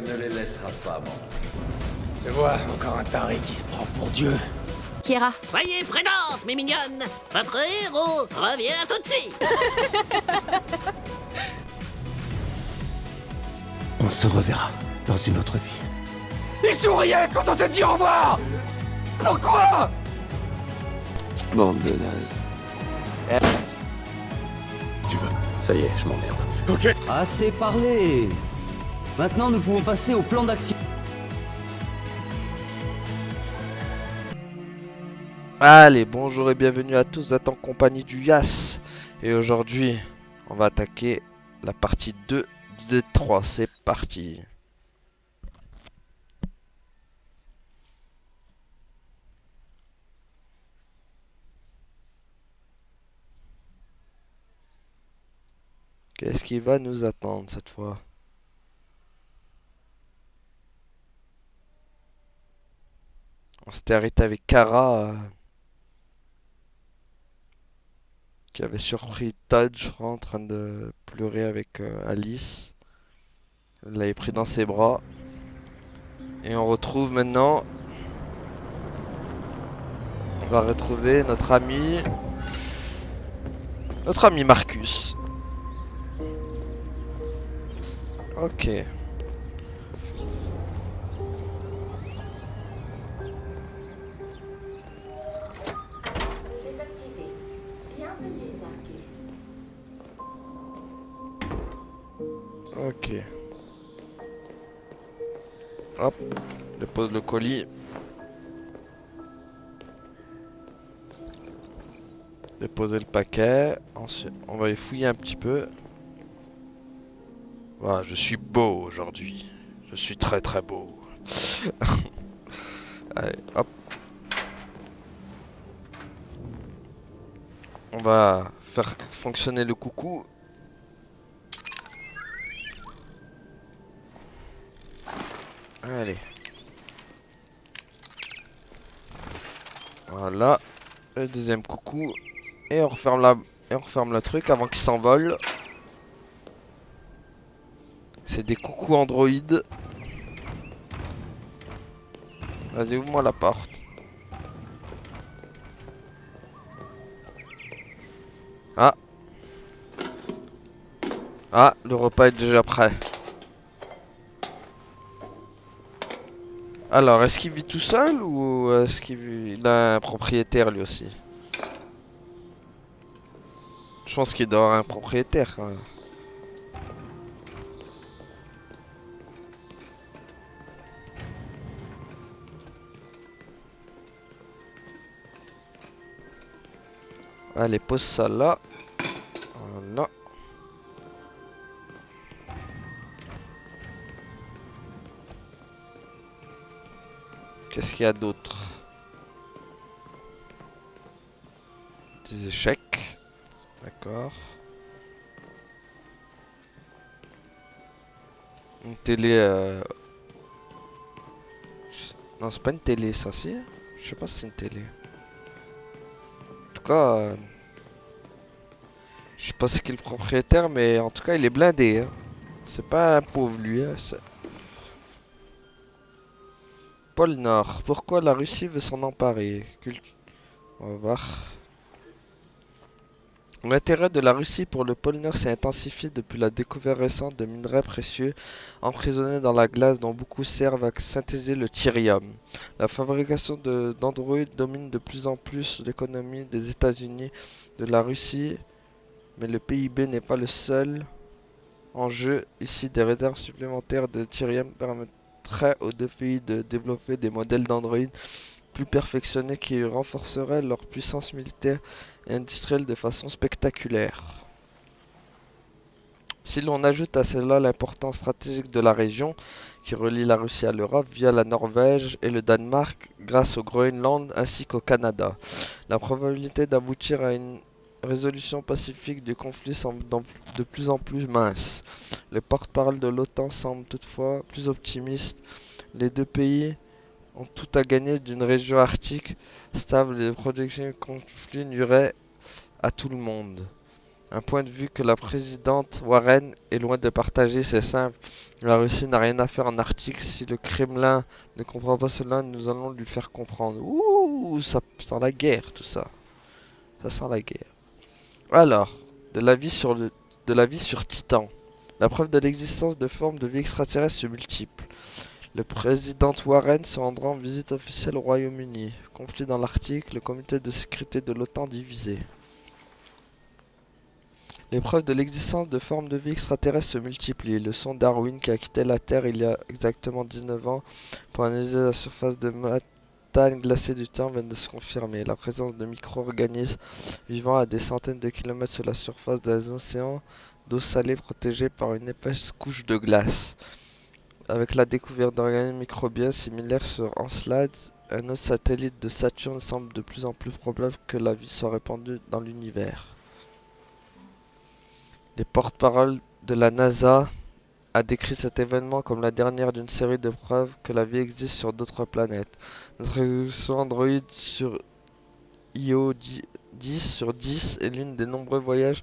Dieu ne les laissera pas mentir. Je vois encore un taré qui se prend pour Dieu. Kiera. Soyez prudentes, mes mignonnes. Votre héros revient tout de suite. On se reverra dans une autre vie. Il souriait quand on s'est dit au revoir. Pourquoi? Bande de nazes. Tu veux? Ça y est, je m'emmerde. Ok. Assez parlé. Maintenant, nous pouvons passer au plan d'action. Allez, bonjour et bienvenue à tous, vous êtes en compagnie du Yas. Et aujourd'hui, on va attaquer la partie 2 de 3. C'est parti. Qu'est-ce qui va nous attendre cette fois? On s'était arrêté avec Kara qui avait surpris Todd, je crois, en train de pleurer avec Alice. Elle l'avait pris dans ses bras. Et on retrouve maintenant... On va retrouver notre ami... Notre ami Marcus. Ok. Désactivé. Bienvenue, Marcus. Ok. Hop. Dépose le colis. Déposer le paquet. Ensuite, on va y fouiller un petit peu. Voilà, je suis beau aujourd'hui. Je suis très très beau. Allez, hop. On va faire fonctionner le coucou. Allez. Voilà. Le deuxième coucou. Et on referme le truc avant qu'il s'envole. C'est des coucous Android. Vas-y, ouvre-moi la porte. Ah. Ah, le repas est déjà prêt. Alors, est-ce qu'il vit tout seul ou est-ce qu'il a un propriétaire lui aussi? Je pense qu'il doit avoir un propriétaire quand même. Allez, pose ça là. Voilà. Qu'est-ce qu'il y a d'autre? Des échecs. D'accord. Une télé... Non, c'est pas une télé, ça, si? Je sais pas si c'est une télé. En tout cas... Je sais pas c'est qui le propriétaire, mais en tout cas, il est blindé. Hein. C'est pas un pauvre, lui. Hein, Pôle Nord. Pourquoi la Russie veut s'en emparer? On va voir. L'intérêt de la Russie pour le pôle Nord s'est intensifié depuis la découverte récente de minerais précieux emprisonnés dans la glace dont beaucoup servent à synthétiser le thirium. La fabrication d'androïdes domine de plus en plus l'économie des États-Unis, de la Russie, mais le PIB n'est pas le seul enjeu. Ici, des réserves supplémentaires de thirium permettraient aux deux pays de développer des modèles d'androïdes plus perfectionnés qui renforceraient leur puissance militaire et industrielle de façon spectaculaire. Si l'on ajoute à cela l'importance stratégique de la région qui relie la Russie à l'Europe via la Norvège et le Danemark grâce au Groenland ainsi qu'au Canada, la probabilité d'aboutir à une résolution pacifique du conflit semble de plus en plus mince. Le porte-parole de l'OTAN semble toutefois plus optimiste. Les deux pays ont tout à gagner d'une région arctique stable et les projections de conflit nuiraient à tout le monde. Un point de vue que la présidente Warren est loin de partager, c'est simple. La Russie n'a rien à faire en Arctique. Si le Kremlin ne comprend pas cela, nous allons lui faire comprendre. Ouh, ça sent la guerre tout ça. Ça sent la guerre. Alors, de la vie sur Titan. La preuve de l'existence de formes de vie extraterrestres se multiplie. Le président Warren se rendra en visite officielle au Royaume-Uni. Conflit dans l'Arctique, le comité de sécurité de l'OTAN divisé. Les preuves de l'existence de formes de vie extraterrestres se multiplient. Le son Darwin, qui a quitté la Terre il y a exactement 19 ans pour analyser la surface de montagne glacée du temps, vient de se confirmer. La présence de micro-organismes vivant à des centaines de kilomètres sur la surface des océans d'eau salée protégée par une épaisse couche de glace. Avec la découverte d'organismes microbiens similaires sur Encelade, un autre satellite de Saturne, semble de plus en plus probable que la vie soit répandue dans l'univers. Les porte-paroles de la NASA a décrit cet événement comme la dernière d'une série de preuves que la vie existe sur d'autres planètes. Notre révolution Android sur Io 10 sur 10 est l'une des nombreux voyages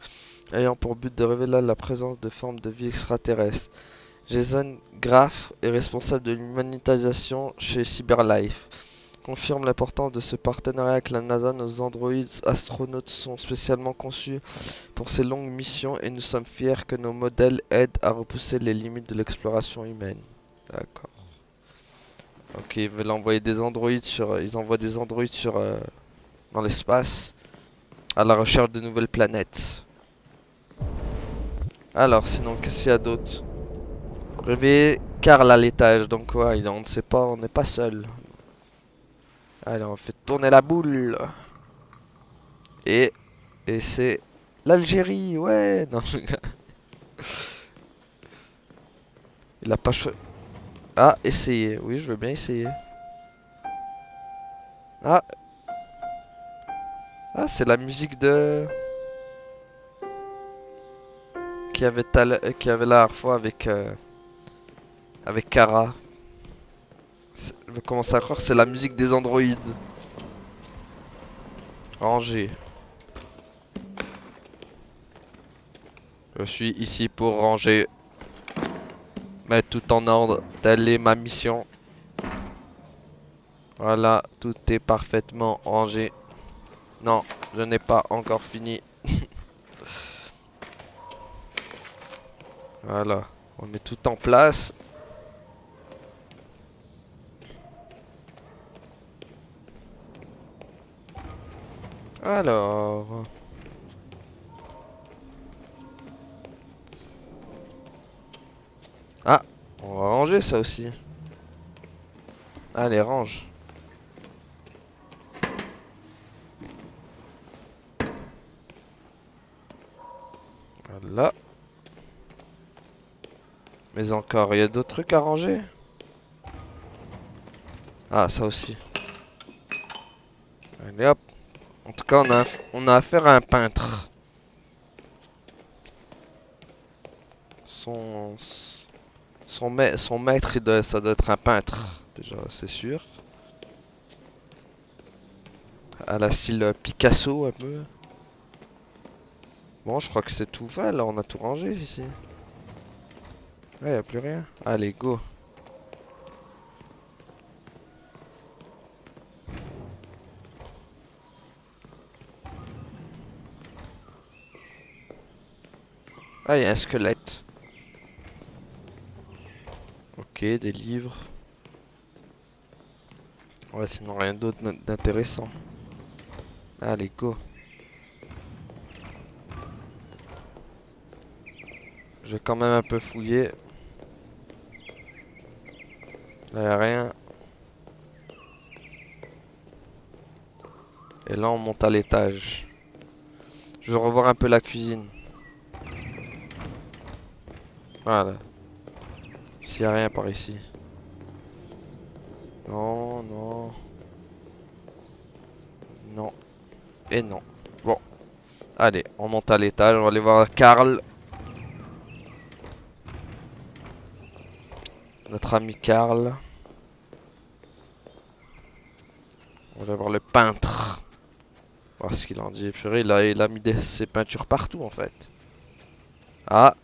ayant pour but de révéler la présence de formes de vie extraterrestres. Jason Graff est responsable de l'humanisation chez CyberLife. Confirme l'importance de ce partenariat avec la NASA. Nos androïdes astronautes sont spécialement conçus pour ces longues missions et nous sommes fiers que nos modèles aident à repousser les limites de l'exploration humaine. D'accord. Ok, ils veulent envoyer des androïdes sur... Ils envoient des androïdes sur... dans l'espace à la recherche de nouvelles planètes. Alors, sinon, qu'est-ce qu'il y a d'autre? Réveiller Karl à l'étage. Donc, ouais, on ne sait pas, on n'est pas seul. Allez, on fait tourner la boule. Et c'est l'Algérie, ouais. Non, il a pas choisi. Ah, essayer. Oui, je veux bien essayer. Ah. Ah, c'est la musique de... Qui avait la dernière fois avec... avec Kara. Je vais commencer à croire que c'est la musique des androïdes. Ranger. Je suis ici pour ranger. Mettre tout en ordre. Telle est ma mission. Voilà, tout est parfaitement rangé. Non, je n'ai pas encore fini. Voilà, on met tout en place. Alors... Ah, on va ranger ça aussi. Allez, range. Voilà. Mais encore, il y a d'autres trucs à ranger? Ah, ça aussi. Allez hop. En tout cas, on a affaire à un peintre. Son maître, ça doit être un peintre. Déjà, c'est sûr. À la style Picasso, un peu. Bon, je crois que c'est tout va. Là, on a tout rangé ici. Là, y a plus rien. Allez, go. Ah, il y a un squelette. Ok, des livres. Ouais, sinon rien d'autre d'intéressant. Allez, go. Je vais quand même un peu fouiller. Là, y a rien. Et là, on monte à l'étage. Je vais revoir un peu la cuisine. Voilà. S'il n'y a rien par ici. Non, non. Non. Et non. Bon. Allez, on monte à l'étage. On va aller voir Karl. Notre ami Karl. On va aller voir le peintre. Voir ce qu'il en dit. Purée, il a mis ses peintures partout en fait. Ah,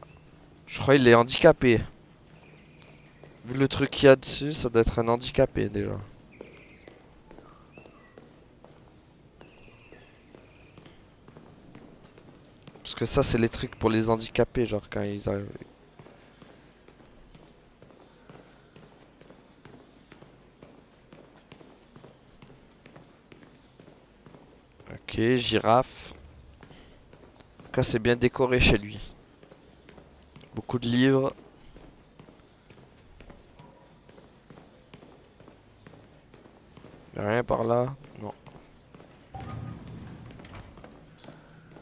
je crois qu'il est handicapé. Vu le truc qu'il y a dessus, ça doit être un handicapé déjà. Parce que ça, c'est les trucs pour les handicapés, genre quand ils arrivent. Ok, girafe. En tout cas, c'est bien décoré chez lui. Beaucoup de livres. Y'a rien par là? Non.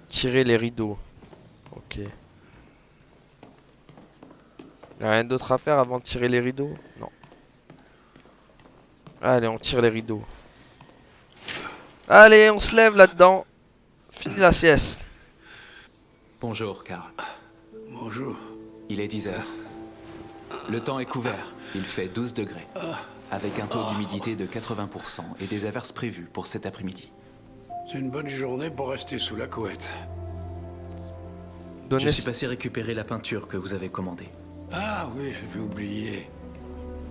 Tirer les rideaux. Ok. Y'a rien d'autre à faire avant de tirer les rideaux? Non. Allez, on tire les rideaux. Allez, on se lève là-dedans. Fini la sieste. Bonjour, Karl. Bonjour. Il est 10 heures. Le temps est couvert. Il fait 12 degrés. Avec un taux d'humidité de 80% et des averses prévues pour cet après-midi. C'est une bonne journée pour rester sous la couette. Je suis passé récupérer la peinture que vous avez commandée. Ah oui, j'avais oublié.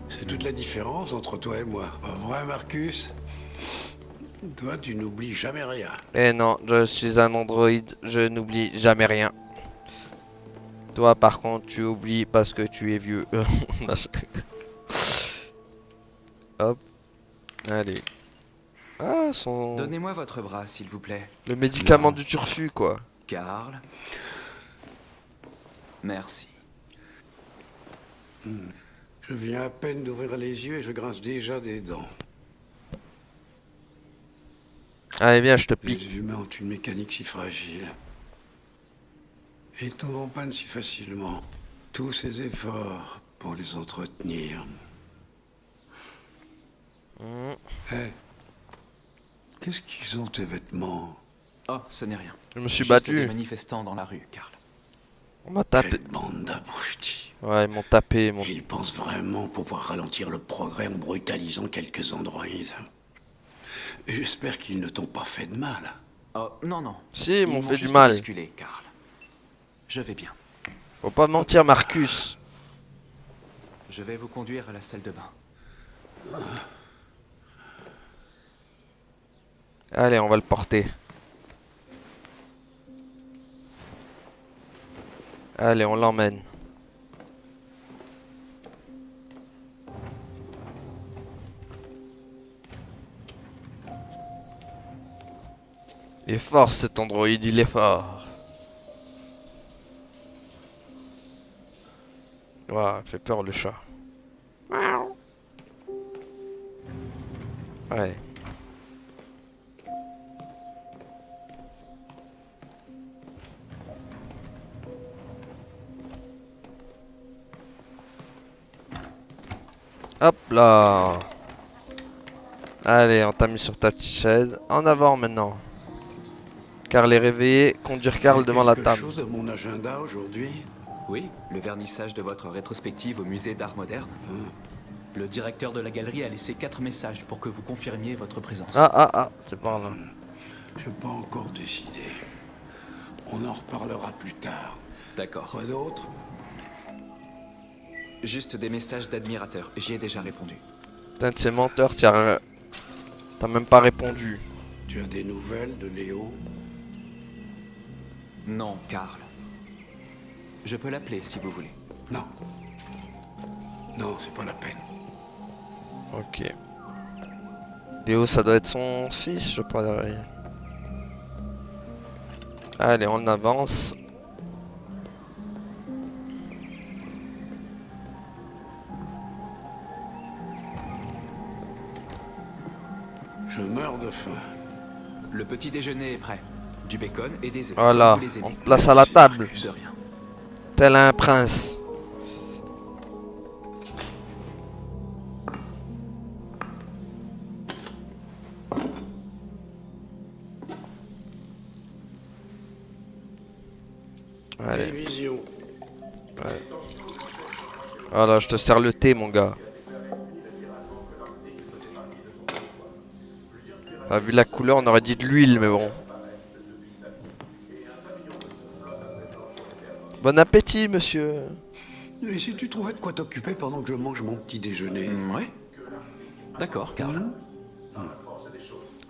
C'est toute la différence entre toi et moi. Pas vrai, Marcus? Toi, tu n'oublies jamais rien. Eh non, je suis un androïde, je n'oublie jamais rien. Toi, par contre, tu oublies parce que tu es vieux. Hop. Allez. Ah, son... Donnez-moi votre bras, s'il vous plaît. Le médicament du turfu, quoi. Karl. Merci. Je viens à peine d'ouvrir les yeux et je grince déjà des dents. Allez, viens, je te pique. Les humains ont une mécanique si fragile. Et ils tombent en panne si facilement. Tous ces efforts pour les entretenir. Hé, qu'est-ce qu'ils ont tes vêtements? Oh, ce n'est rien. Je me suis Juste battu. des manifestants dans la rue, Karl. On m'a tapé. Quelle bande d'abrutis. Ouais, ils m'ont tapé. Ils pensent vraiment pouvoir ralentir le progrès en brutalisant quelques androïdes. J'espère qu'ils ne t'ont pas fait de mal. Oh, non, non. Si, ils m'ont fait du juste mal. bousculé, Karl. Je vais bien. Faut pas mentir, Marcus. Je vais vous conduire à la salle de bain. Allez, on va le porter. Allez, on l'emmène. Il est fort cet androïde, il est fort. Ouah, il fait peur le chat. Ouais. Hop là. Allez, on t'a mis sur ta petite chaise. En avant maintenant. Karl est réveillé. Conduire Karl devant la table. Quelque chose de mon agenda aujourd'hui? Oui, le vernissage de votre rétrospective au musée d'art moderne. Le directeur de la galerie a laissé 4 messages pour que vous confirmiez votre présence. Ah, c'est par là. Je n'ai pas encore décidé. On en reparlera plus tard. D'accord. Quoi d'autre? Juste des messages d'admirateurs. J'y ai déjà répondu. Putain de ces menteurs, t'as même pas répondu. Tu as des nouvelles de Léo? Non, Karl. Je peux l'appeler si vous voulez. Non. Non, c'est pas la peine. Ok. Léo, ça doit être son fils, je parie. Allez, on avance. Je meurs de faim. Le petit déjeuner est prêt. Du bacon et des œufs. Voilà, Vous les aimez. on te place à la table. De rien. Tel un prince. Allez. Télévision. Voilà, je te sers le thé, mon gars. Ah, vu la couleur, on aurait dit de l'huile, mais bon. Bon appétit, monsieur. Et si tu trouvais de quoi t'occuper pendant que je mange mon petit déjeuner? Ouais. D'accord, Karl.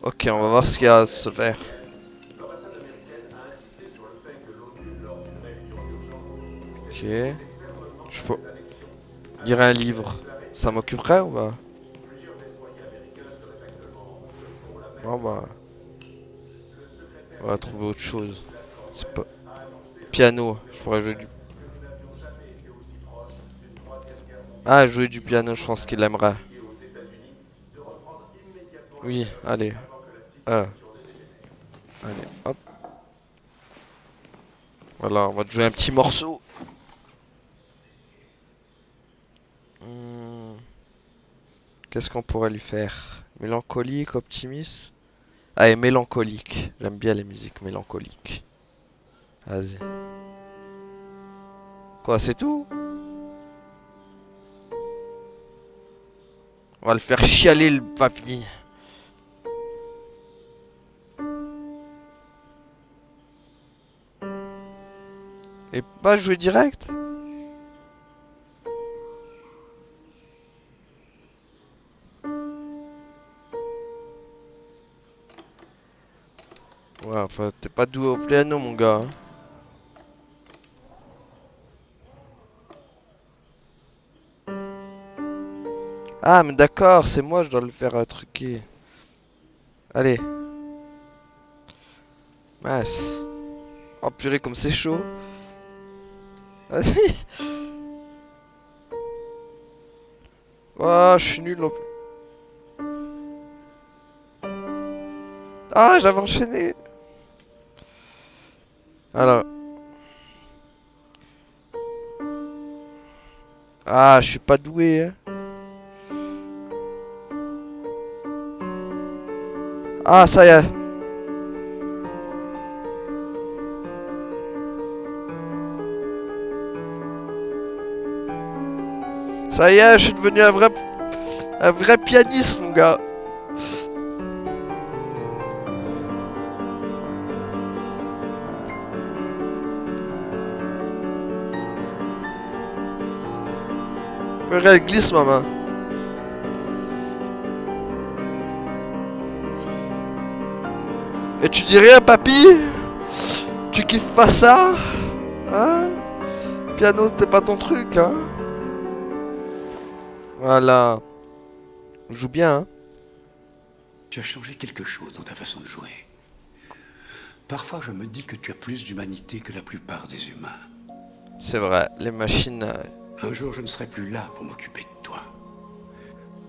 Ok, on va voir ce qu'il y a à se faire. Ok. Je peux lire un livre. Ça m'occuperait ou pas? Bon bah... On va trouver autre chose. C'est pas... Piano. Je pourrais jouer du... Ah, jouer du piano, je pense qu'il aimerait. Oui, allez. Allez, hop. Voilà, on va te jouer un petit morceau. Qu'est-ce qu'on pourrait lui faire? Mélancolique, optimiste? Allez, mélancolique. J'aime bien les musiques mélancoliques. Vas-y. Quoi, c'est tout? On va le faire chialer le papy. Et pas jouer direct? Ouais, enfin, t'es pas doué au piano, mon gars. Ah, mais d'accord, c'est moi, je dois le faire truquer. Allez. Mince. Oh purée, comme c'est chaud. Vas-y. Oh, je suis nul. Ah, j'avais enchaîné. Alors. Ah, je suis pas doué, hein. Ah, ça y est. Ça y est, je suis devenu un vrai pianiste, mon gars. Elle glisse, ma main. Et tu dis rien, papy? Tu kiffes pas ça? Hein? Piano, c'était pas ton truc, hein? Voilà. On joue bien, hein? Tu as changé quelque chose dans ta façon de jouer. Parfois, je me dis que tu as plus d'humanité que la plupart des humains. C'est vrai, les machines... Un jour, je ne serai plus là pour m'occuper de toi.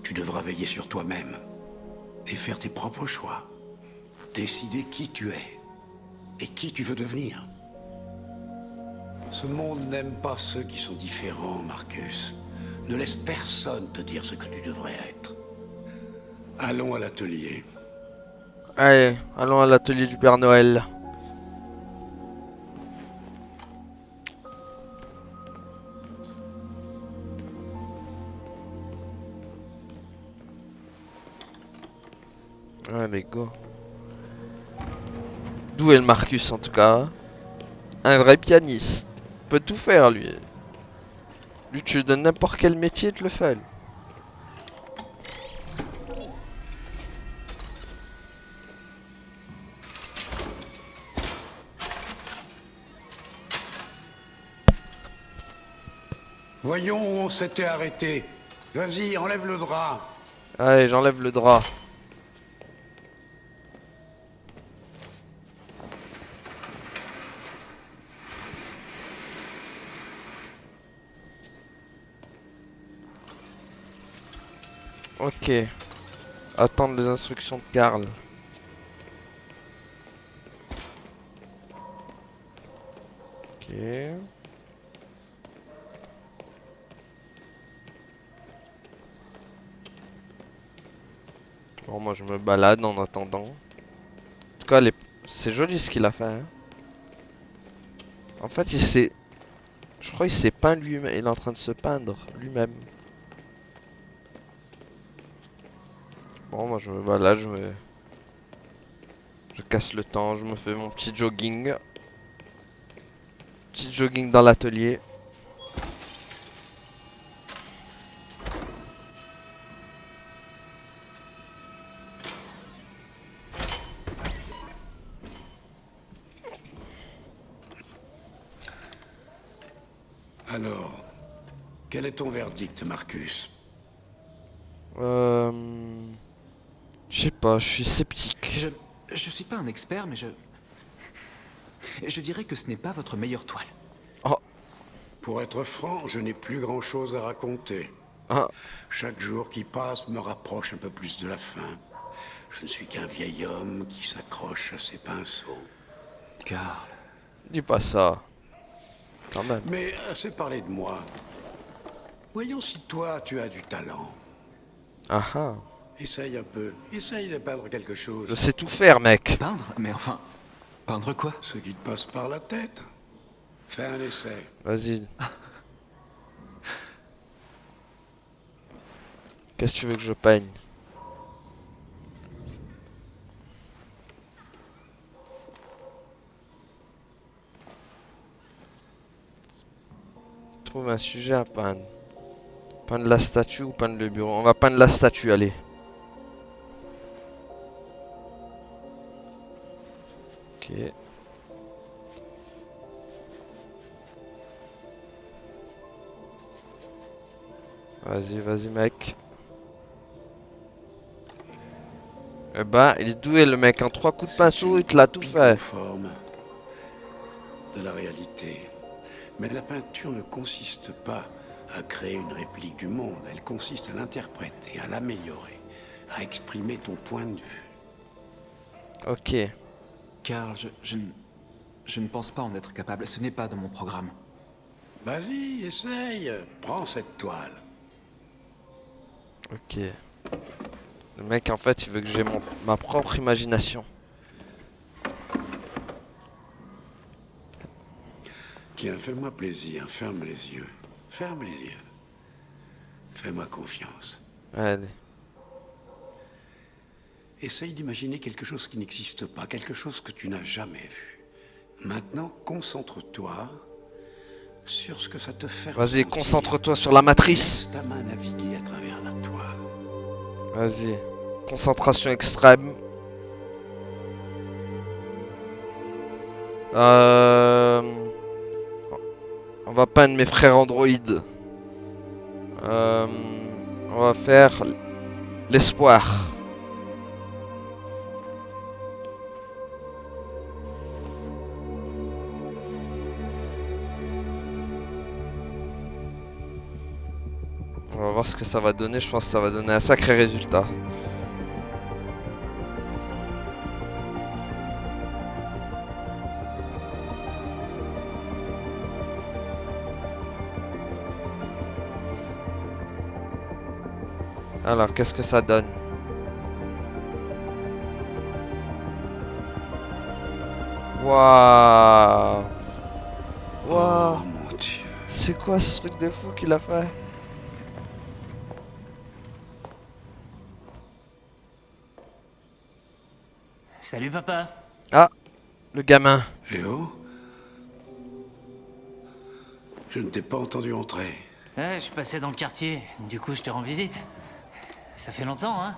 Tu devras veiller sur toi-même et faire tes propres choix. Décider qui tu es et qui tu veux devenir. Ce monde n'aime pas ceux qui sont différents, Marcus. Ne laisse personne te dire ce que tu devrais être. Allons à l'atelier. Allez, allons à l'atelier du Père Noël. Allez, go. D'où est le Marcus, en tout cas? Un vrai pianiste. Il peut tout faire, lui. Lui, tu lui donnes n'importe quel métier, tu le fais. Lui. Voyons où on s'était arrêté. Vas-y, enlève le drap. Allez, j'enlève le drap. Ok. Attendre les instructions de Karl. Ok. Bon, moi je me balade en attendant. En tout cas, c'est joli ce qu'il a fait. Hein. En fait, il s'est... Je crois qu'il s'est peint lui-même. Il est en train de se peindre lui-même. Bon, moi je me balade, je casse le temps, je me fais mon petit jogging. Petit jogging dans l'atelier. Alors, quel est ton verdict, Marcus? Je sais pas, je suis sceptique. Je suis pas un expert, mais je dirais que ce n'est pas votre meilleure toile. Pour être franc, je n'ai plus grand-chose à raconter. Ah, Chaque jour qui passe me rapproche un peu plus de la fin. Je ne suis qu'un vieil homme qui s'accroche à ses pinceaux. Karl. dis pas ça. Quand même. Mais assez parlé de moi. Voyons si toi, tu as du talent. Ah ah. Essaye un peu. Essaye de peindre quelque Je chose. sais tout faire, mec. Peindre? Mais enfin, peindre quoi? Ce qui te passe par la tête. Fais un essai. Vas-y. Qu'est-ce que tu veux que je peigne? Trouve un sujet à peindre. Peindre la statue ou peindre le bureau? On va peindre la statue, allez. Ok. Vas-y, vas-y, mec. Eh ben, il est doué, le mec. En 3 coups de pinceau, il te l'a tout fait. Forme de la réalité. Mais la peinture ne consiste pas à créer une réplique du monde. Elle consiste à l'interpréter, à l'améliorer, à exprimer ton point de vue. Ok. Karl, je ne pense pas en être capable. Ce n'est pas dans mon programme. Vas-y, essaye. Prends cette toile. Ok. Le mec, en fait, il veut que j'ai ma propre imagination. Tiens, fais-moi plaisir. Ferme les yeux. Ferme les yeux. Fais-moi confiance. Allez. Essaye d'imaginer quelque chose qui n'existe pas, quelque chose que tu n'as jamais vu. Maintenant, concentre-toi sur ce que ça te fait Vas-y, ressentir. concentre-toi sur la matrice. Laisse ta main naviguer à travers la toile. Vas-y. Concentration extrême. On va peindre mes frères androïdes. On va faire l'espoir. On va voir ce que ça va donner. Je pense que ça va donner un sacré résultat. Alors, qu'est-ce que ça donne? Waouh! Oh Waouh! mon Dieu. C'est quoi ce truc de fou qu'il a fait? Salut papa. Ah! Le gamin. Léo? Je ne t'ai pas entendu entrer. Ouais, je passais dans le quartier, du coup je te rends visite. Ça fait longtemps, hein?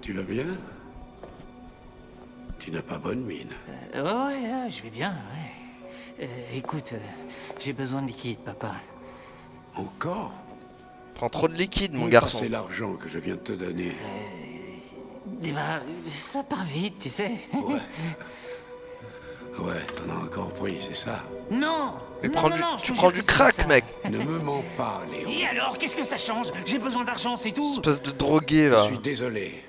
Tu vas bien? Tu n'as pas bonne mine. Ouais, je vais bien, ouais. Écoute, j'ai besoin de liquide, papa. Encore? Prends trop de liquide, mon Où est garçon. passé l'argent que je viens de te donner. Eh ben, ça part vite, tu sais. Ouais. Ouais, t'en as encore pris, c'est ça? Non! Mais Non, prends non, du, non, je tu te prends jure du que c'est crack, pas ça. mec. Ne me mens pas, Léo. Et alors, qu'est-ce que ça change? J'ai besoin d'argent, c'est tout. Espèce de drogué, Je va. suis désolé.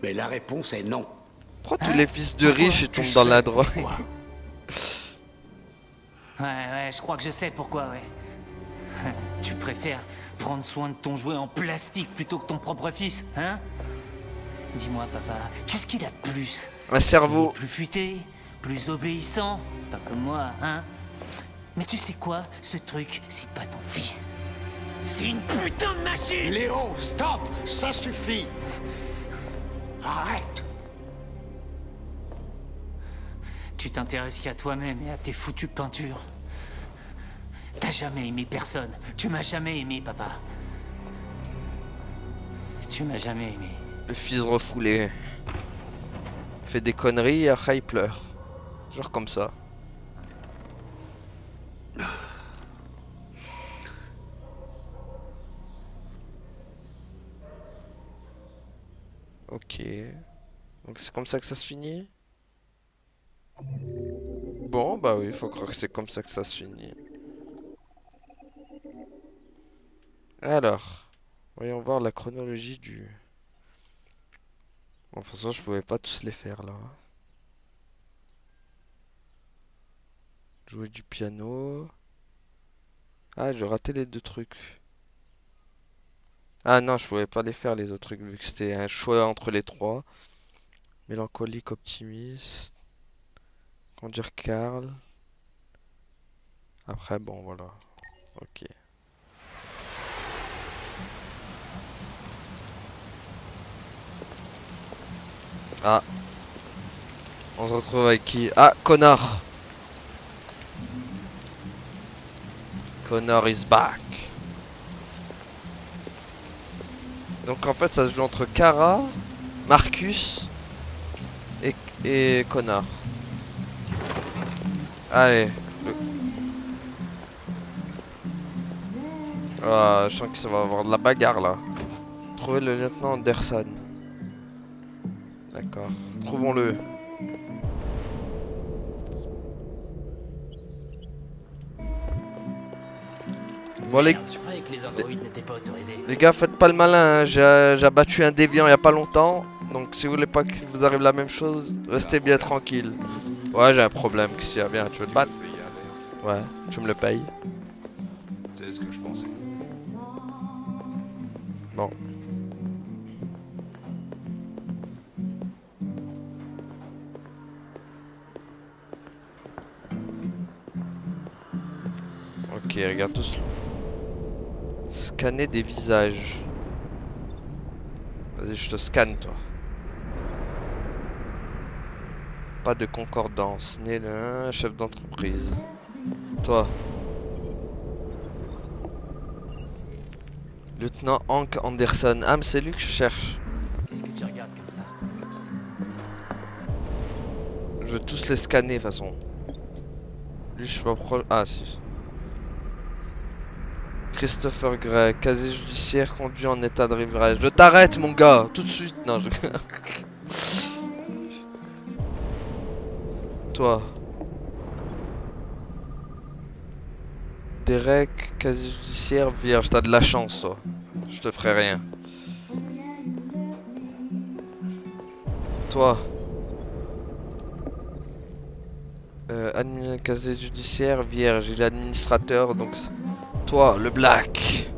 Mais la réponse est non. Pourquoi tous les fils de riches ils Tu tombent dans sais la drogue? pourquoi. Ouais, je crois que je sais pourquoi, ouais. Tu préfères prendre soin de ton jouet en plastique plutôt que ton propre fils, hein? Dis-moi, papa, qu'est-ce qu'il a de plus? Un Il cerveau. est plus futé, plus obéissant, pas comme moi, hein? Mais tu sais quoi? Ce truc, c'est pas ton fils. C'est une putain de machine! Léo, stop! Ça suffit! Arrête! Tu Tu t'intéresses qu'à toi-même et à tes foutues peintures. T'as jamais aimé personne. Tu m'as jamais aimé, papa. Tu m'as jamais aimé. Le fils refoulé. Fait des conneries et après il pleure. Genre comme ça. Ok. Donc c'est comme ça que ça se finit? Bon, bah oui, faut croire que c'est comme ça que ça se finit. Alors, voyons voir la chronologie du... Bon, de toute façon, je pouvais pas tous les faire là. Jouer du piano. Ah, j'ai raté les deux trucs. Ah non, je pouvais pas les faire les autres trucs vu que c'était un choix entre les trois. Mélancolique, optimiste. Conduire Karl. Après, bon, voilà. Ok. Ah. On se retrouve avec qui? Ah, Connor. Connor is back. Donc en fait, ça se joue entre Kara, Marcus et Connor. Allez. Ah, je sens que ça va avoir de la bagarre là. Trouver le lieutenant Anderson. D'accord. Trouvons-le. Bon les... Je croyais que les androïdes n'étaient pas autorisés. Les gars, faites pas le malin, hein. J'ai abattu un déviant il y a pas longtemps. Donc si vous voulez pas que vous arrive la même chose, restez bien tranquille. Ouais, j'ai un problème, Xia, viens, tu veux te battre? Ouais, tu me le payes. C'est ce que je pensais. Bon. Ok, regarde tous. Scanner des visages. Vas-y, je te scanne, toi. Pas de concordance. Né le chef d'entreprise. Toi. Lieutenant Hank Anderson. Ah, mais c'est lui que je cherche. Qu'est-ce que tu regardes comme ça? Je veux tous les scanner, de toute façon. Lui, je suis pas proche. Ah, si. Christopher Gray, casier judiciaire conduit en état de rivage. Je t'arrête, mon gars, tout de suite. Non, je... Toi. Derek, casier judiciaire vierge. T'as de la chance, toi. Je te ferai rien. Toi. Casier judiciaire vierge. Il est administrateur, donc... Toi, le black.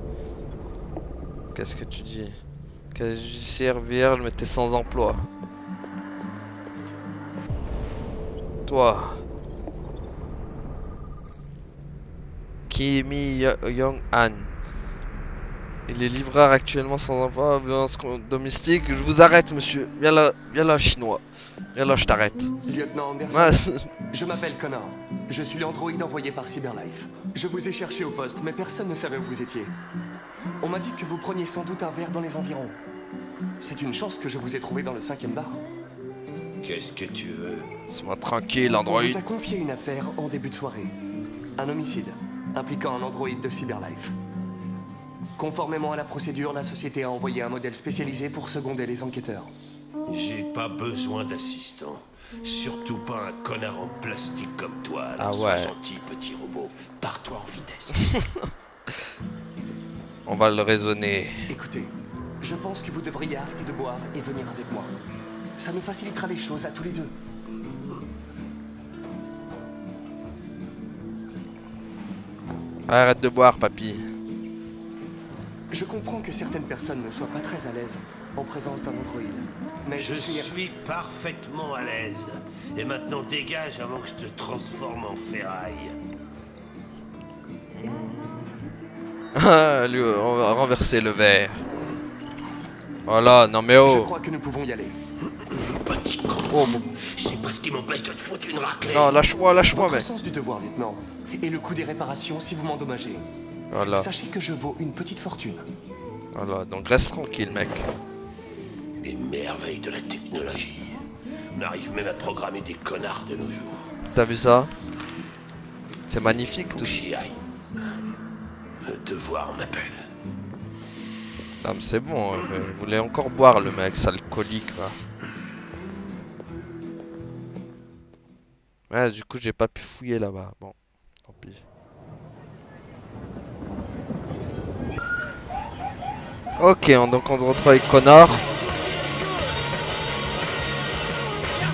Qu'est-ce que tu dis? Casier judiciaire vierge, mais t'es sans emploi. Toi. Kimi Young-Han. Il est livreur actuellement sans emploi, violence domestique. Je vous arrête, monsieur. Viens là, chinois. Viens là, je t'arrête. Lieutenant Anderson, Ouais, je m'appelle Connor. Je suis l'androïde envoyé par Cyberlife. Je vous ai cherché au poste, mais personne ne savait où vous étiez. On m'a dit que vous preniez sans doute un verre dans les environs. C'est une chance que je vous ai trouvé dans le 5e bar. Qu'est-ce que tu veux? laisse-moi tranquille, On Android. vous a confié une affaire en début de soirée. Un homicide, impliquant un androïde de Cyberlife. Conformément à la procédure, la société a envoyé un modèle spécialisé pour seconder les enquêteurs. J'ai pas besoin d'assistant. Surtout pas un connard en plastique comme toi. Alors Ah sois ouais. gentil, petit robot. Pars-toi en vitesse. On va le raisonner. Écoutez, je pense que vous devriez arrêter de boire et venir avec moi. Ça nous facilitera les choses à tous les deux. Arrête de boire, papy. Je comprends que certaines personnes ne soient pas très à l'aise en présence d'un androïde. Mais Je suis parfaitement à l'aise. Et maintenant dégage avant que je te transforme en ferraille. Ah, lui, on va renverser le verre. Voilà, non mais Je oh. crois que nous pouvons y aller. Petit con. Oh bon. C'est pas ce qui m'empêche de te foutre une raclée. Non, lâche-moi, Votre mec. sens du devoir, lieutenant. Et le coût des réparations si vous m'endommagez. Voilà, Sachez que je vaux une petite fortune. voilà. Donc reste tranquille, mec. Les merveilles de la technologie. On arrive même à programmer des connards de nos jours. T'as vu ça? C'est magnifique Faut tout que ça. j'y aille. Le devoir m'appelle. Non mais c'est bon, je voulais encore boire le mec, ça alcoolique va. Ouais, du coup j'ai pas pu fouiller là-bas. Bon, tant pis. Ok, donc on se retrouve avec Connor.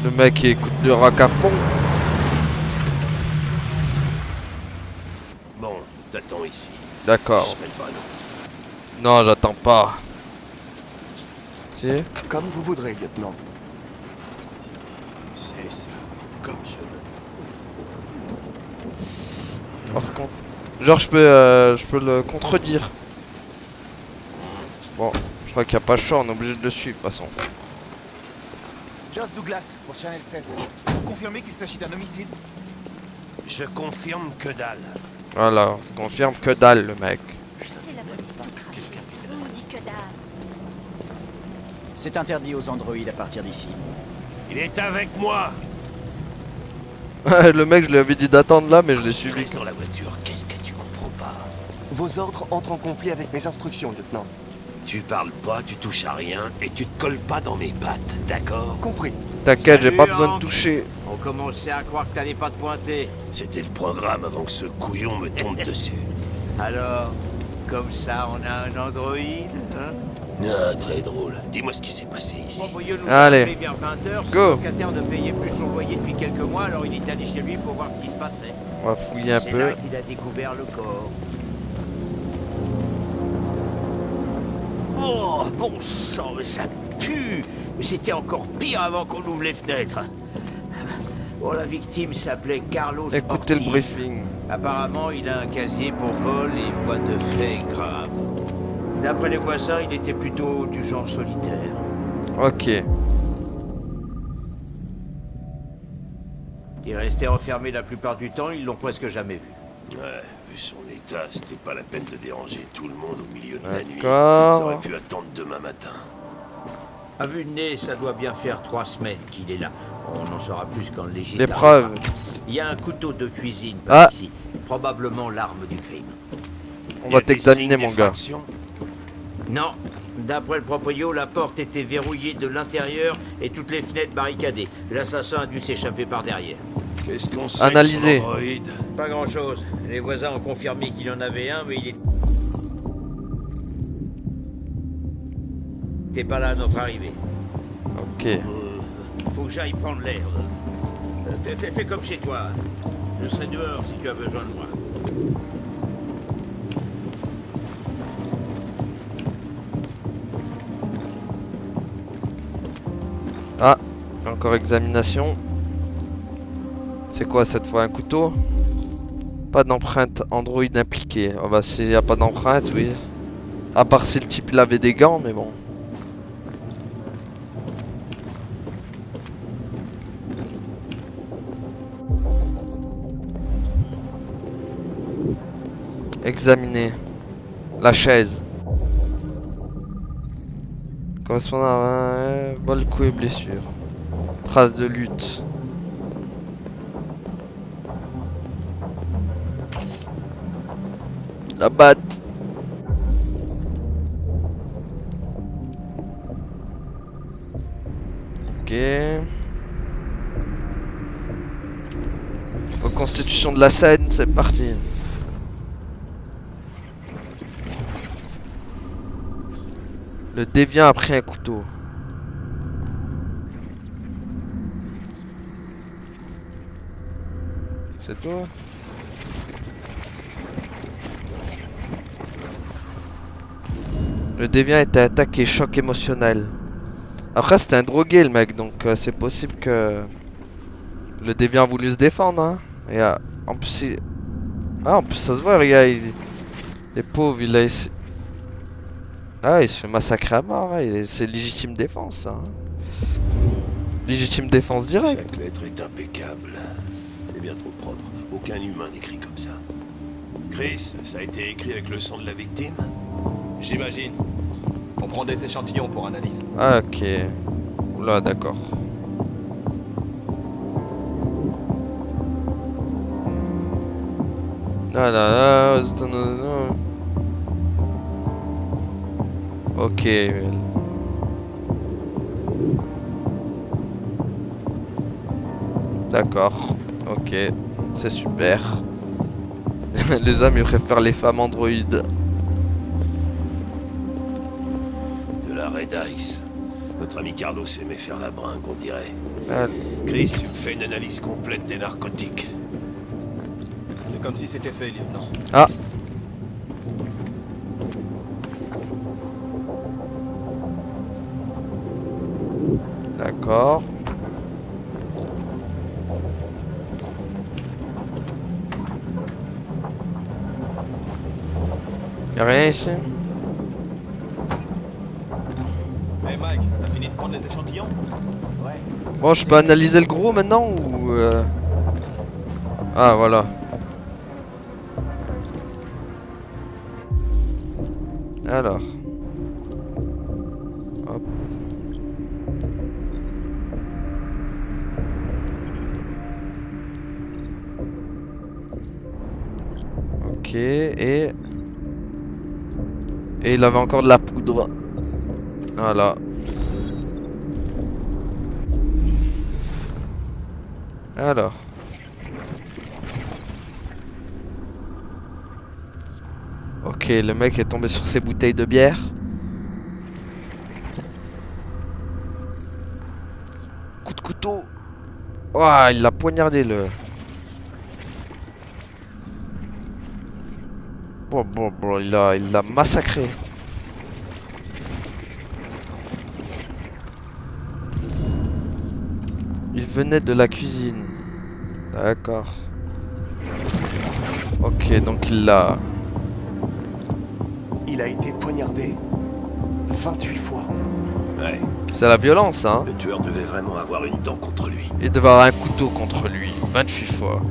Le mec qui écoute le rock à fond. Bon, t'attends ici. D'accord. Je pas, non. Non, j'attends pas. Si? Comme vous voudrez, lieutenant. C'est ça. Comme je veux. Par contre, genre je peux le contredire. Bon, je crois qu'il n'y a pas le choix, on est obligé de le suivre de toute façon. Joss Douglas, pour Channel 16. Vous confirmez qu'il s'agit d'un homicide? Je confirme que dalle. Voilà, on confirme que dalle le mec. C'est la police tout craché. On dit que dalle. C'est interdit aux androïdes à partir d'ici. Il est avec moi. Le mec, je lui avais dit d'attendre là, mais je l'ai Tu suivi. restes dans la voiture. Qu'est-ce que tu comprends pas? Vos ordres entrent en conflit avec mes instructions, lieutenant. Tu parles pas, tu touches à rien et tu te colles pas dans mes pattes, d'accord? Compris. T'inquiète, j'ai pas besoin de toucher. On commençait à croire que t'allais pas te pointer. C'était le programme avant que ce couillon me tombe dessus. Alors, comme ça, on a un androïde, hein? Ah, très drôle. Dis-moi ce qui s'est passé ici. Allez, vers 20h, go. son locataire ne payait plus son loyer depuis quelques mois, alors il est allé chez lui pour voir ce qui se passait. on va fouiller un C'est peu. là qu'il a découvert le corps. Oh, bon sang, mais ça pue! Mais c'était encore pire avant qu'on ouvre les fenêtres. Bon, la victime s'appelait Carlos Écoutez le Ortiz. briefing. Apparemment, il a un casier pour vol et voie de fait grave. D'après les voisins, il était plutôt du genre solitaire. Ok. Il restait enfermé la plupart du temps, ils l'ont presque jamais vu. Ouais, vu son état, c'était pas la peine de déranger tout le monde au milieu de la nuit. D'accord. Ça aurait pu attendre demain matin. À vue de nez, ça doit bien faire 3 semaines qu'il est là. On en saura plus quand le légiste Les preuves. arrivera. Il y a un couteau de cuisine par ici. Probablement l'arme du crime. On Y va a des t'examiner signes mon gars. d'effraction? Non. D'après le proprio, la porte était verrouillée de l'intérieur et toutes les fenêtres barricadées. L'assassin a dû s'échapper par derrière. Qu'est-ce qu'on sait Analysé. de son androïde? Pas grand-chose. Les voisins ont confirmé qu'il y en avait un, mais il était pas là à notre arrivée. Ok. Faut que j'aille prendre l'air. Fais comme chez toi. Je serai dehors si tu as besoin de moi. Ah, encore examination. C'est quoi cette fois, un couteau? Pas d'empreinte Android impliquée. Oh bah s'il n'y a pas d'empreinte, oui. À part si le type il avait des gants, mais bon. Examiner. La chaise. Correspondant à vol, coup et blessure. Trace de lutte. La batte. Ok. Reconstitution de la scène, c'est parti. Le déviant a pris un couteau. C'est toi? Le déviant était attaqué, choc émotionnel. Après c'était un drogué le mec, donc c'est possible que le déviant a voulu se défendre. Hein. Et en plus, en plus ça se voit, regarde, les pauvres, il a essayé... Ah, il se fait massacrer à mort, ouais. C'est légitime défense, ça. Hein. Légitime défense directe. Chaque lettre est impeccable. C'est bien trop propre. Aucun humain n'écrit comme ça. Chris, ça a été écrit avec le sang de la victime? J'imagine. On prend des échantillons pour analyse. Ah, ok. Oula, d'accord. Là, là, là. Ok. D'accord. Ok. C'est super. Les hommes, ils préfèrent les femmes androïdes. De la Red Ice. Notre ami Carlos aimait faire la bringue, on dirait. Ah, Chris, tu me fais une analyse complète des narcotiques. C'est comme si c'était fait, lieutenant. ah. D'accord. Y'a rien ici? Hey Mike, t'as fini de prendre les échantillons? Ouais. Bon, je peux analyser le gros maintenant ou... Ah, voilà. Alors. Hop. Ok, et il avait encore de la poudre. Voilà. Alors. Ok, le mec est tombé sur ses bouteilles de bière. Coup de couteau. Ouah, il l'a poignardé le... Bon, il l'a massacré. Il venait de la cuisine. D'accord. Ok, donc il l'a... Il a été poignardé 28 fois. Ouais, C'est la violence, hein. le tueur devait vraiment avoir une dent contre lui. Il devait avoir un couteau contre lui. 28 fois.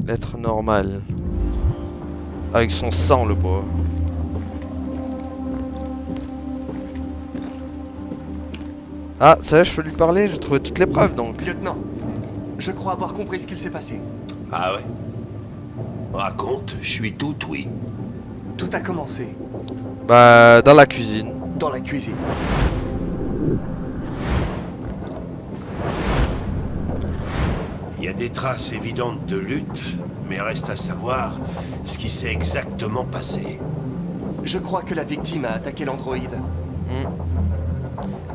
L'être normal. Avec son sang, le bois. Ah, ça y est, je peux lui parler, j'ai trouvé toutes les preuves donc. Lieutenant, je crois avoir compris ce qu'il s'est passé. Ah ouais? Raconte, je suis tout oui. Tout a commencé Bah, dans la cuisine. dans la cuisine. Il y a des traces évidentes de lutte, mais reste à savoir ce qui s'est exactement passé. Je crois que la victime a attaqué l'androïde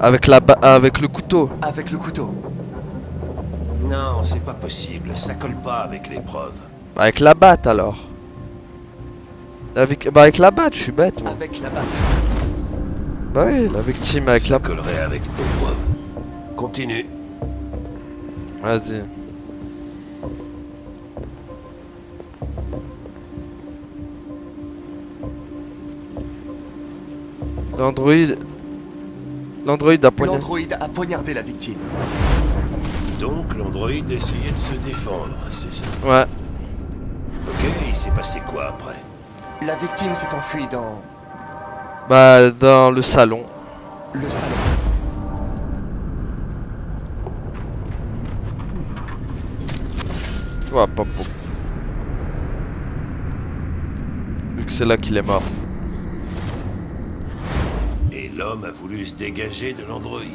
Avec le couteau. avec le couteau. Non, c'est pas possible, ça colle pas avec les preuves. Avec la batte alors. Avec la batte, je suis bête moi. Avec la batte. Bah oui, la victime avec Ça la... collerait avec nos preuves. Continue. Vas-y. L'androïde a poignardé... L'androïde a poignardé la victime. Donc l'androïde essayait de se défendre, c'est ça? Ouais. Ok, il s'est passé quoi après? La victime s'est enfuie dans Bah, dans le salon. le salon. Ouais, pas beaucoup. Vu que c'est là qu'il est mort. Et l'homme a voulu se dégager de l'androïde.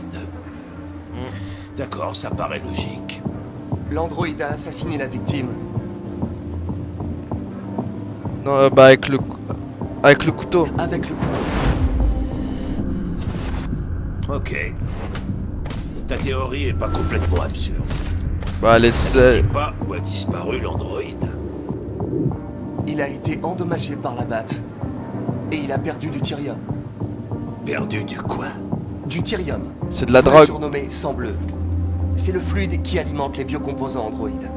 D'accord, ça paraît logique. L'androïde a assassiné la victime. Non, bah avec le couteau. Avec le couteau. Ok. Ta théorie est pas complètement absurde. Bah elle Ne est... dis pas où a disparu l'androïde. Il a été endommagé par la batte. Et il a perdu du thirium. Perdu du quoi? Du thirium. C'est de la Vrai drogue. surnommé sang bleu. C'est le fluide qui alimente les biocomposants androïdes.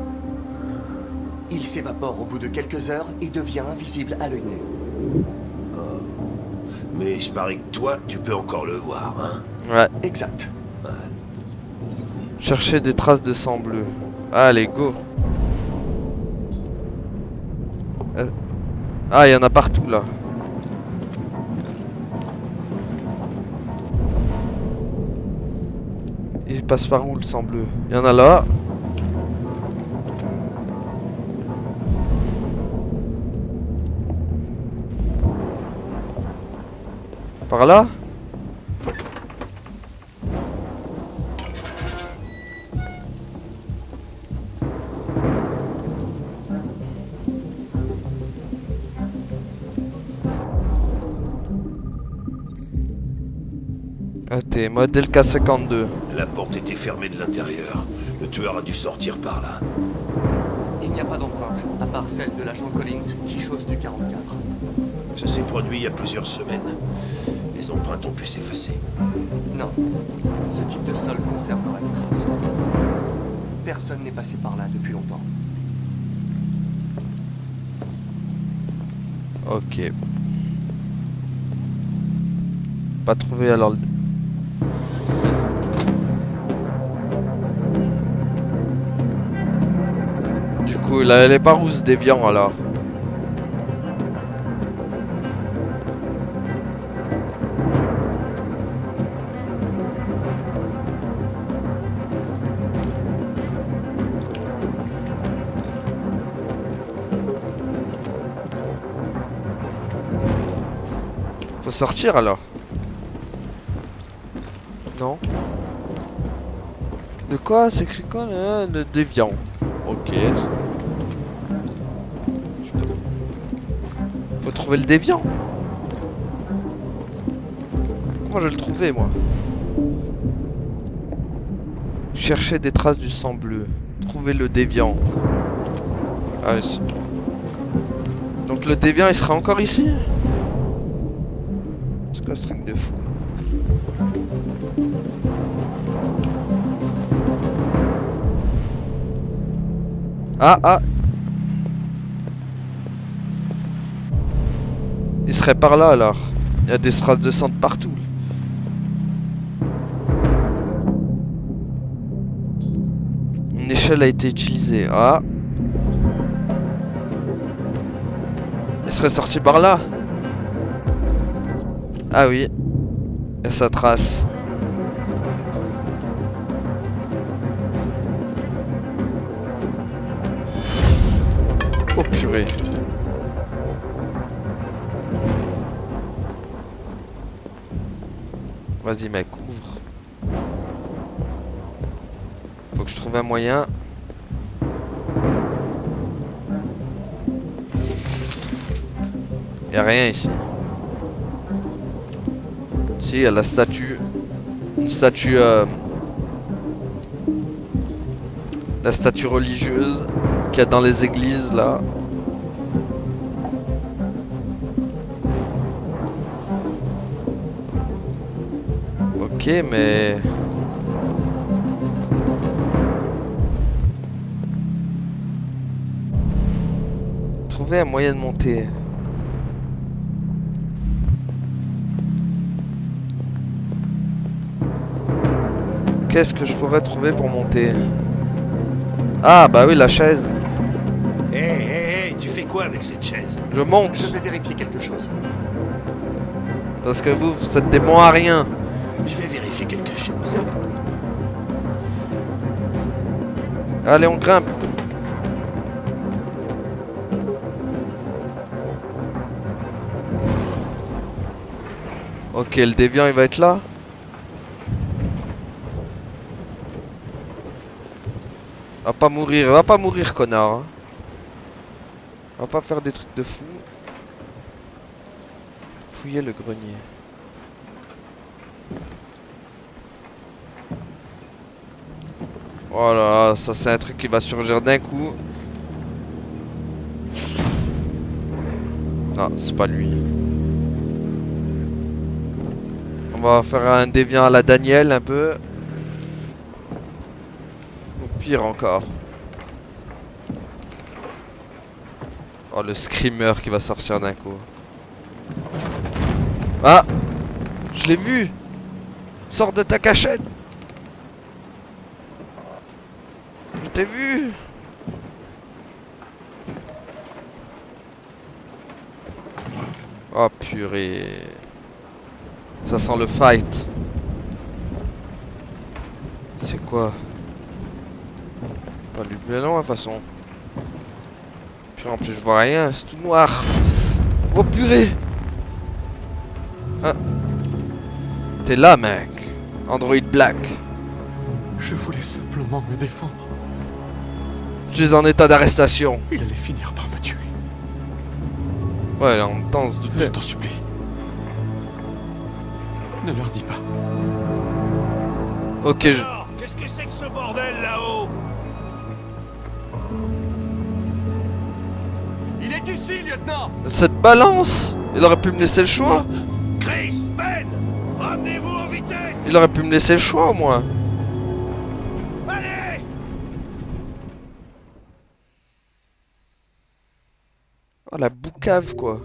Il s'évapore au bout de quelques heures et devient invisible à l'œil nu. Mais je parie que toi, tu peux encore le voir, hein? Ouais. Exact. Chercher des traces de sang bleu. Allez, go. Ah, il y en a partout là. Il passe par où le sang bleu? Il y en a là. Par là? Ah, t'es modèle K52. La porte était fermée de l'intérieur. Le tueur a dû sortir par là. Il n'y a pas d'empreinte, à part celle de l'agent Collins qui chausse du 44. Ça s'est produit il y a plusieurs semaines. Les empreintes ont pu s'effacer. Non. Ce type de sol conserverait des traces. Personne n'est passé par là depuis longtemps. Ok. Pas trouvé alors le... Du coup, là, elle est pas rousse déviant alors. Faut sortir alors. Non. De quoi? C'est écrit quoi là? Le déviant. Ok. Faut trouver le déviant. Comment je vais le trouver moi? Chercher des traces du sang bleu. Trouver le déviant. Ah oui. Donc le déviant il sera encore ici? C'est quoi ce truc de fou? Ah. Il serait par là alors. Il y a des traces de sang de partout. Une échelle a été utilisée. Ah. Il serait sorti par là. Ah oui. Et sa trace. Oh purée. Vas-y mec, ouvre. Faut que je trouve un moyen. Y'a rien ici. Si, y'a la statue. Une statue... La statue religieuse qu'il y a dans les églises là. Ok, mais... Trouver un moyen de monter. Qu'est-ce que je pourrais trouver pour monter? Ah bah oui, la chaise. Hé, tu fais quoi avec cette chaise? Je monte. Je vais vérifier quelque chose. Parce que vous êtes des bons à rien. Je vais vérifier quelque chose. Allez, on grimpe. Ok, le déviant il va être là. Va pas mourir connard. Hein. Va pas faire des trucs de fou. Fouiller le grenier. Voilà, ça c'est un truc qui va surgir d'un coup. Non, c'est pas lui. On va faire un déviant à la Daniel un peu. Ou pire encore. Oh, le screamer qui va sortir d'un coup. Ah! Je l'ai vu! Sors de ta cachette! Je t'ai vu! Oh purée. Ça sent le fight. C'est quoi? Pas lui bien non, de toute façon. Puis en plus je vois rien, c'est tout noir. Oh purée! Ah. T'es là, mec. Android Black. Je voulais simplement me défendre. Tu es en état d'arrestation. Il allait finir par me tuer. Ouais, là, en même temps, on se doutait. Je t'en supplie. Ne leur dis pas. Ok, je... Alors, qu'est-ce que c'est que ce bordel là-haut? Il est ici, lieutenant! Cette balance! Il aurait pu me laisser le choix. Chris, Ben, ramenez-vous en vitesse. Il aurait pu me laisser le choix, au moins. Allez! Oh, la boucave, quoi.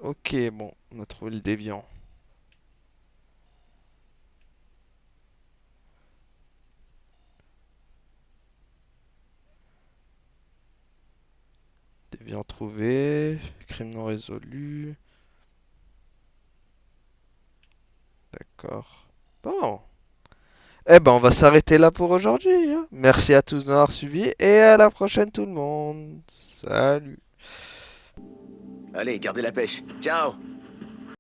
Ok, bon, on a trouvé le déviant. Déviant trouvé, crime non résolu. D'accord. Bon. Eh ben, on va s'arrêter là pour aujourd'hui. Hein. Merci à tous de m'avoir suivis et à la prochaine tout le monde. Salut. Allez, gardez la pêche. Ciao!